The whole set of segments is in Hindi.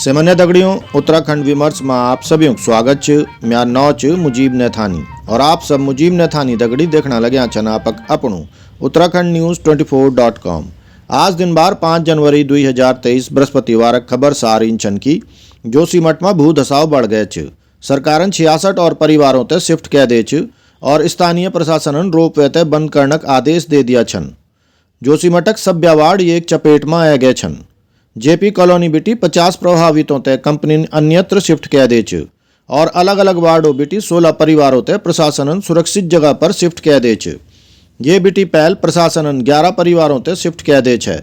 सामान्य दगड़ियों उत्तराखंड विमर्श में आप सभी को स्वागत च। मेरा नाम च मुजीब नैथानी और आप सब मुजीब नैथानी दगड़ी देखना लग्या छन आपक अपनों उत्तराखंड न्यूज़ 24.com। आज दिन बार 5 जनवरी 2023 बृहस्पतिवार खबर सारीन छन की जोशीमठ में भू धसाव बढ़ गए च। सरकारन 66 और परिवारों ते शिफ्ट कह दे च और स्थानीय प्रशासन रोपवे ते बंद करने का आदेश दे दिया छन। जोशीमठक सभ्या वार्ड एक चपेट में आ गए छन। जेपी कॉलोनी बिटी 50 प्रभावितों ते कंपनी अन्यत्र शिफ्ट कह दे च और अलग अलग वार्डों बिटी 16 परिवारों ते प्रशासन सुरक्षित जगह पर शिफ्ट कह दे च। ये बिटी पहल प्रशासन 11 परिवारों ते शिफ्ट कह दे छे।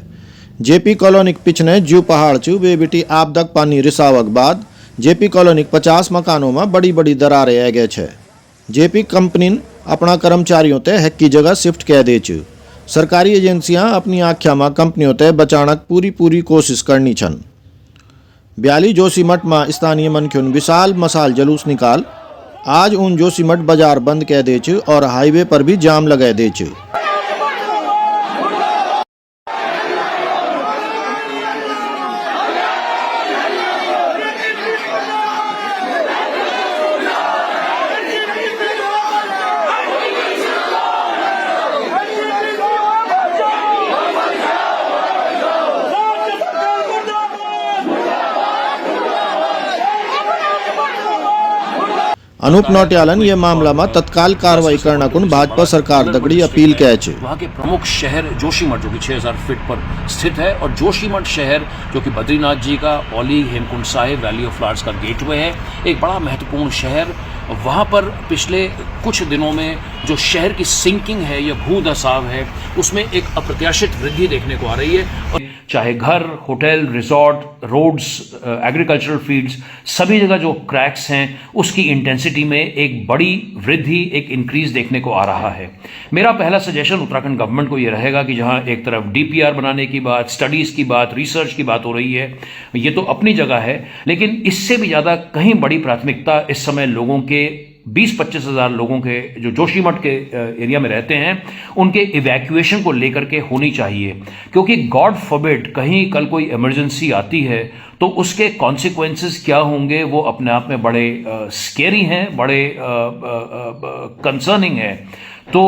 जेपी कॉलोनी पिछने जू पहाड़ च वे बिटी आपदक पानी रिसावक बाद जेपी कॉलोनी 50 मकानों में बड़ी बड़ी दरारें आ गए छे। जेपी कंपनी अपना कर्मचारियों ते हक की जगह शिफ्ट कह दे च। सरकारी एजेंसियां अपनी आख्या में कंपनियों ते बचाणक पूरी कोशिश करनी छन। ब्याली जोशीमठ में स्थानीय मनख्युन विशाल मसाल जलूस निकाल आज उन जोशीमठ बाजार बंद कह दे च और हाईवे पर भी जाम लगा दे च। अनूप नौटियालन ये मामला में तत्काल कार्रवाई करना कुन भाजपा सरकार दगड़ी अपील कह च। वहाँ के प्रमुख शहर जोशीमठ जो कि 6000 फीट पर स्थित है और जोशीमठ शहर जो कि बद्रीनाथ जी का, Auli, Hemkund Sahib, valley of flowers का गेटवे है, एक बड़ा महत्वपूर्ण शहर। वहाँ पर पिछले कुछ दिनों में जो शहर की सिंकिंग है या भू धसाव है उसमें एक अप्रत्याशित वृद्धि देखने को आ रही है। और चाहे घर, hotel, resort, roads, agricultural fields, सभी जगह जो क्रैक्स हैं उसकी इंटेंसिटी में एक बड़ी वृद्धि, एक इंक्रीज देखने को आ रहा है। मेरा पहला सजेशन उत्तराखंड गवर्नमेंट को ये रहेगा कि जहां एक तरफ डीपीआर बनाने की बात, स्टडीज की बात, रिसर्च की बात हो रही है, ये तो अपनी जगह है, लेकिन इससे भी ज्यादा कहीं बड़ी प्राथमिकता इस समय लोगों के 20-25 हज़ार लोगों के जो जोशीमठ के एरिया में रहते हैं उनके इवैक्यूएशन को लेकर के होनी चाहिए। क्योंकि गॉड फॉरबिड कहीं कल कोई इमरजेंसी आती है तो उसके कॉन्सिक्वेंसेस क्या होंगे वो अपने आप में बड़े स्केरी हैं, बड़े कंसर्निंग है। तो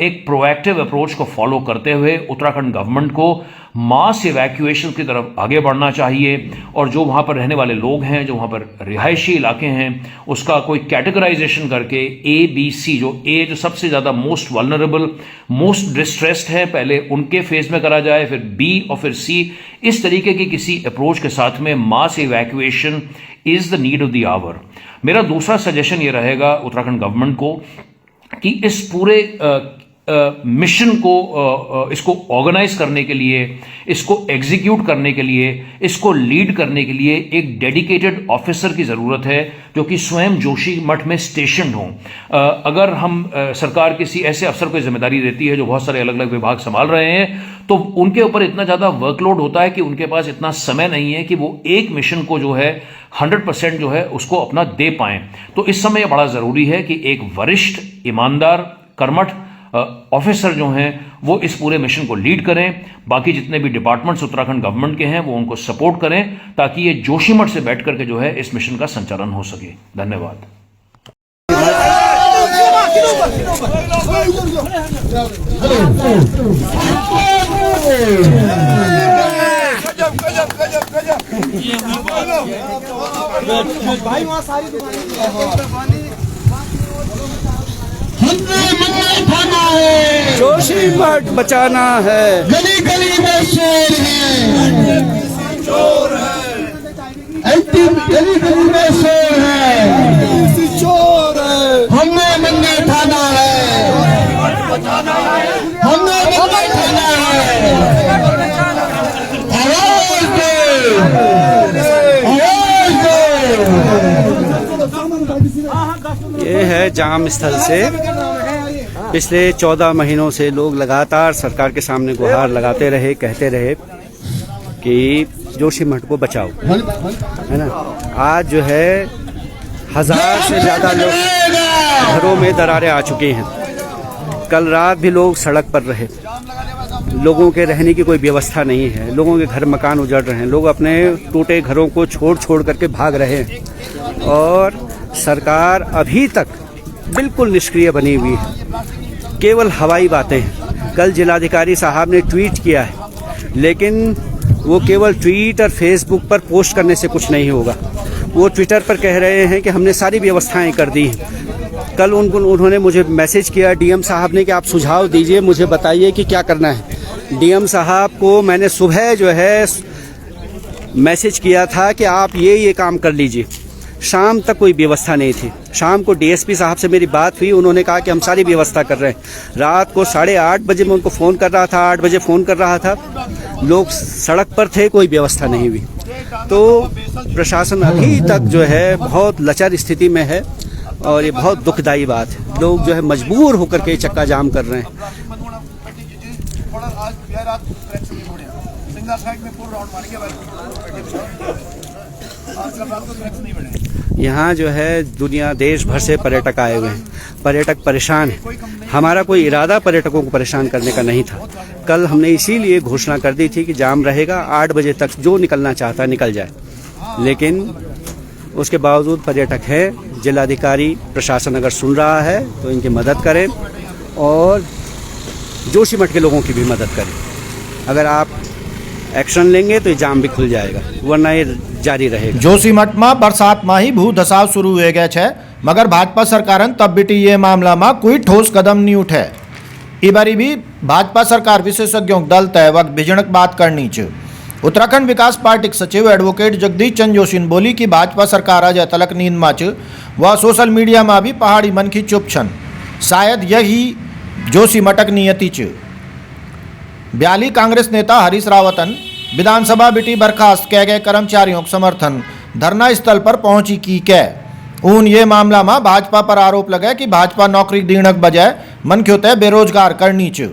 एक प्रोएक्टिव अप्रोच को फॉलो करते हुए उत्तराखंड गवर्नमेंट को मास इवैक्यूएशन की तरफ आगे बढ़ना चाहिए और जो वहाँ पर रहने वाले लोग हैं, जो वहाँ पर रिहायशी इलाके हैं, उसका कोई कैटेगराइजेशन करके ABC, जो A जो सबसे ज़्यादा मोस्ट वल्नरेबल, मोस्ट डिस्ट्रेस्ड है, पहले उनके फेज में करा जाए, फिर B और फिर C, इस तरीके की किसी अप्रोच के साथ में mass evacuation is the need of the hour. मेरा दूसरा सजेशन ये रहेगा उत्तराखंड गवर्नमेंट को कि इस पूरे मिशन को इसको ऑर्गेनाइज करने के लिए, इसको एग्जीक्यूट करने के लिए, इसको लीड करने के लिए एक डेडिकेटेड ऑफिसर की ज़रूरत है जो कि स्वयं जोशीमठ में स्टेशन्ड हों। अगर हम सरकार किसी ऐसे अफसर को जिम्मेदारी देती है जो बहुत सारे अलग अलग विभाग संभाल रहे हैं तो उनके ऊपर इतना ज़्यादा वर्कलोड होता है कि उनके पास इतना समय नहीं है कि वो एक मिशन को जो है 100% जो है उसको अपना दे पाएं। तो इस समय बड़ा ज़रूरी है कि एक वरिष्ठ, ईमानदार, कर्मठ ऑफिसर जो हैं वो इस पूरे मिशन को लीड करें। बाकी जितने भी डिपार्टमेंट्स उत्तराखंड गवर्नमेंट के हैं वो उनको सपोर्ट करें ताकि ये जोशीमठ से बैठ करके जो है इस मिशन का संचालन हो सके। धन्यवाद। भाई वहाँ सारी उठाना है, जोशीमठ बचाना है, गली गली में शेर है, चोर है, गली गली में शेर है, चोर है, हमने मंगे ठाना है, हमने मंगे ठाना है, आवाज दे, आवाज दे। ये है जाम स्थल से पिछले 14 महीनों से लोग लगातार सरकार के सामने गुहार लगाते रहे, कहते रहे कि जोशीमठ को बचाओ, है ना। आज जो है 1000 से ज़्यादा लोग घरों में दरारें आ चुकी हैं। कल रात भी लोग सड़क पर रहे। लोगों के रहने की कोई व्यवस्था नहीं है, लोगों के घर मकान उजड़ रहे हैं, लोग अपने टूटे घरों को छोड़ छोड़ करके भाग रहे हैं और सरकार अभी तक बिल्कुल निष्क्रिय बनी हुई है, केवल हवाई बातें हैं। कल जिलाधिकारी साहब ने ट्वीट किया है, लेकिन वो केवल ट्वीट और फेसबुक पर पोस्ट करने से कुछ नहीं होगा। वो ट्विटर पर कह रहे हैं कि हमने सारी व्यवस्थाएं कर दी हैं। कल उन्होंने मुझे मैसेज किया डीएम साहब ने कि आप सुझाव दीजिए, मुझे बताइए कि क्या करना है। डीएम साहब को मैंने सुबह जो है मैसेज किया था कि आप ये काम कर लीजिए। शाम तक कोई व्यवस्था नहीं थी। शाम को डीएसपी साहब से मेरी बात हुई, उन्होंने कहा कि हम सारी व्यवस्था कर रहे हैं। रात को 8:30 बजे मैं उनको फ़ोन कर रहा था, 8 बजे फ़ोन कर रहा था, लोग सड़क पर थे, कोई व्यवस्था नहीं हुई। तो प्रशासन अभी तक जो है बहुत लचर स्थिति में है और ये बहुत दुखदायी बात है। लोग जो है मजबूर होकर के चक्का जाम कर रहे हैं। यहाँ जो है दुनिया देश भर से पर्यटक आए हुए हैं, पर्यटक परेशान हैं। हमारा कोई इरादा पर्यटकों को परेशान करने का नहीं था। कल हमने इसीलिए घोषणा कर दी थी कि जाम रहेगा, 8 बजे तक जो निकलना चाहता है निकल जाए, लेकिन उसके बावजूद पर्यटक है। जिलाधिकारी प्रशासन अगर सुन रहा है तो इनकी मदद करें और जोशीमठ के लोगों की भी मदद करें। अगर आप एक्शन लेंगे तो ये जाम भी खुल जाएगा, वरना ये जारी रहेगा। जोशीमठમાં બરસાતમાં ही ભૂ ધસાવ શરૂ થઈ ગયા છે, મગર ભાજપા સરકારન તબ બીટી ये મામલામાં કોઈ ठोस कदम नहीं उठे। ई बारी भी भाजपा सरकार विशेषज्ञों दल तय वक्त भिजणक बात करनी च। उत्तराखंड विकास पार्टी सचिव एडवोकेट जगदीश चंद जोशी ने बोली कि भाजपा सरकार अजय तलक नींद में च, वह सोशल मीडिया में भी पहाड़ी मन की चुप छन। शायद यही जोशीमठक नियति च। ब्याली कांग्रेस नेता हरीश रावतन विधानसभा बिटी बर्खास्त किए गए कर्मचारियों का समर्थन धरना स्थल पर पहुंची की उन ये मामला में भाजपा पर आरोप लगा कि भाजपा नौकरी दीणक बजाय मनख्यों तय बेरोजगार करनी च।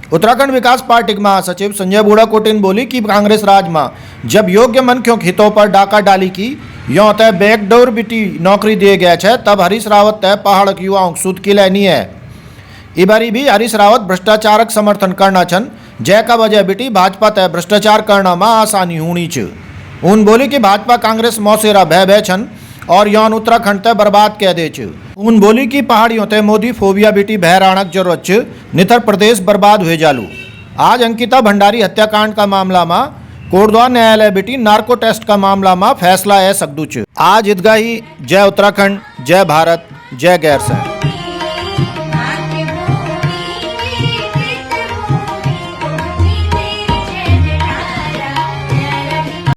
उत्तराखंड विकास पार्टी के महासचिव संजय बूढ़ाकोटिन बोली कि कांग्रेस राज में जब योग्य मनख्यों हितों पर डाका डाली की यों तय बैकडोर बिटी नौकरी दिए गए छे, तब हरीश रावत तय पहाड़ के युवाओं सुध की लेनी है। ई बारी भी हरीश रावत भ्रष्टाचारक समर्थन करना छन, जय का वजह बिटी भाजपा तय भ्रष्टाचार करना में आसानी होनी च। उन बोली कि भाजपा कांग्रेस मौसेरा भय भय छन और यौन उत्तराखंड तय बर्बाद कह दे च। उन बोली कि पहाड़ियों तय मोदी फोबिया बिटी बहराणक जरूरत च, नितर प्रदेश बर्बाद हुए जालू। आज अंकिता भंडारी हत्याकांड का मामला में कोटद्वार न्यायालय बिटी नार्को टेस्ट का मामला में फैसला है सकदू च। आज ईदगाही जय उत्तराखंड, जय भारत, जय गैरसैंण।